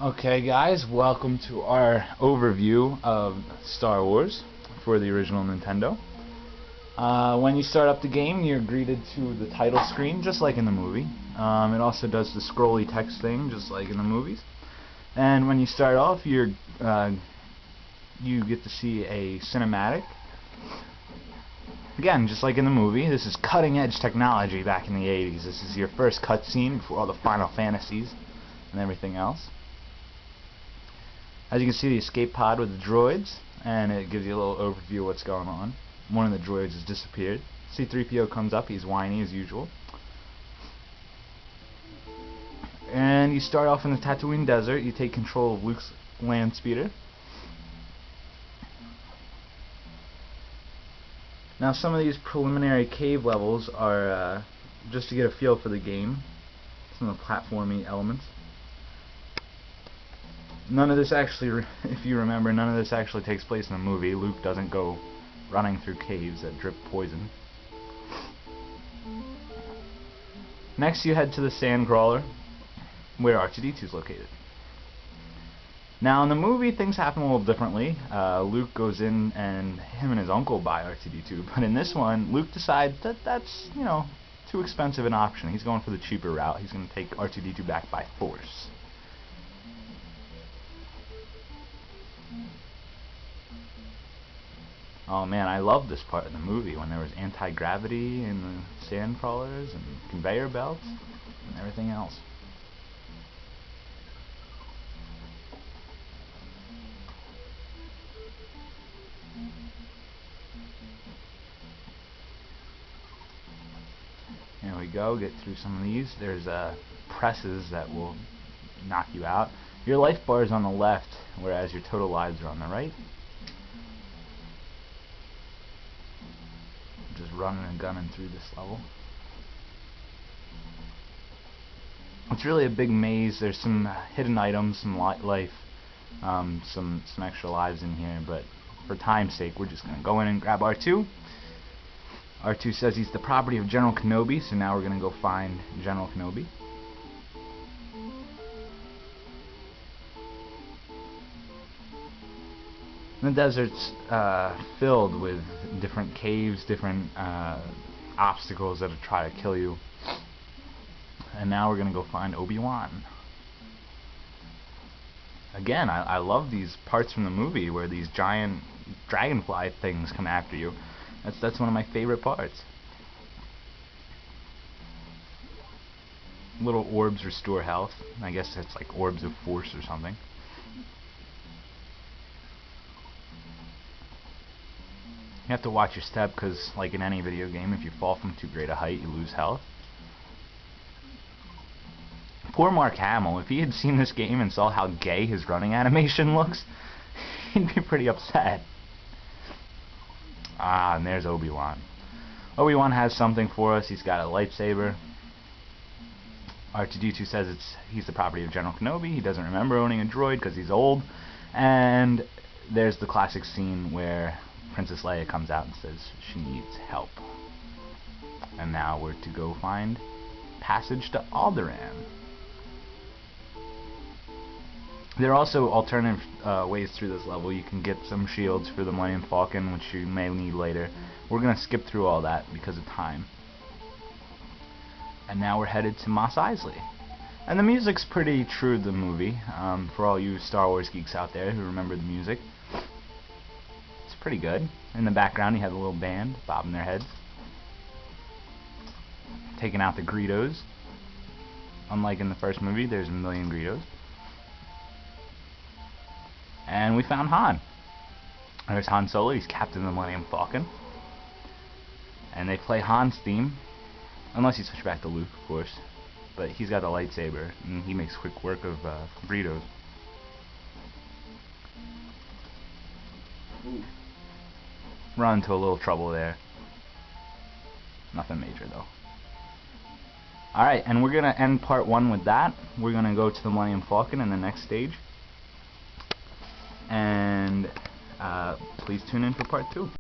Okay guys, welcome to our overview of Star Wars for the original Nintendo. When you start up the game, you're greeted to the title screen, just like in the movie. It also does the scrolly text thing, just like in the movies. And when you start off, you get to see a cinematic. Again, just like in the movie, this is cutting-edge technology back in the 80s. This is your first cutscene before all the Final Fantasies and everything else. As you can see, the escape pod with the droids, and it gives you a little overview of what's going on. One of the droids has disappeared. C-3PO comes up, he's whiny as usual. And you start off in the Tatooine desert. You take control of Luke's land speeder. Now some of these preliminary cave levels are just to get a feel for the game. Some of the platformy elements. None of this actually, if you remember, none of this actually takes place in the movie. Luke doesn't go running through caves that drip poison. Next you head to the Sandcrawler, where R2-D2 is located. Now in the movie things happen a little differently. Luke goes in and him and his uncle buy R2-D2, but in this one Luke decides that that's, you know, too expensive an option. He's going for the cheaper route. He's going to take R2-D2 back by force. Oh man, I love this part of the movie when there was anti-gravity in the sand crawlers and conveyor belts and everything else. Here we go, get through some of these. There's presses that will knock you out. Your life bar is on the left, whereas your total lives are on the right. Just running and gunning through this level. It's really a big maze. There's some hidden items, some life, some extra lives in here, but for time's sake we're just going to go in and grab R2. R2 says he's the property of General Kenobi, so now we're going to go find General Kenobi. The desert's filled with different caves, different obstacles that try to kill you. And now we're going to go find Obi-Wan. Again, I love these parts from the movie where these giant dragonfly things come after you. That's one of my favorite parts. Little orbs restore health. I guess it's like orbs of force or something. You have to watch your step because, like in any video game, if you fall from too great a height, you lose health. Poor Mark Hamill, if he had seen this game and saw how gay his running animation looks, he'd be pretty upset. Ah, and there's Obi-Wan. Obi-Wan has something for us. He's got a lightsaber. R2-D2 says he's the property of General Kenobi. He doesn't remember owning a droid because he's old. And there's the classic scene where Princess Leia comes out and says she needs help. And now we're to go find passage to Alderaan. There are also alternative ways through this level. You can get some shields for the Millennium Falcon, which you may need later. We're going to skip through all that because of time. And now we're headed to Mos Eisley. And the music's pretty true to the movie, for all you Star Wars geeks out there who remember the music. Pretty good. In the background you have a little band bobbing their heads, taking out the Greedos. Unlike in the first movie, there's a million Greedos. And we found Han. There's Han Solo. He's captain of the Millennium Falcon, and they play Han's theme, unless you switch back to Luke, of course. But he's got the lightsaber and he makes quick work of Greedos. Ooh. Run into a little trouble there. Nothing major though. Alright, and we're going to end part 1 with that. We're going to go to the Millennium Falcon in the next stage. And please tune in for part 2.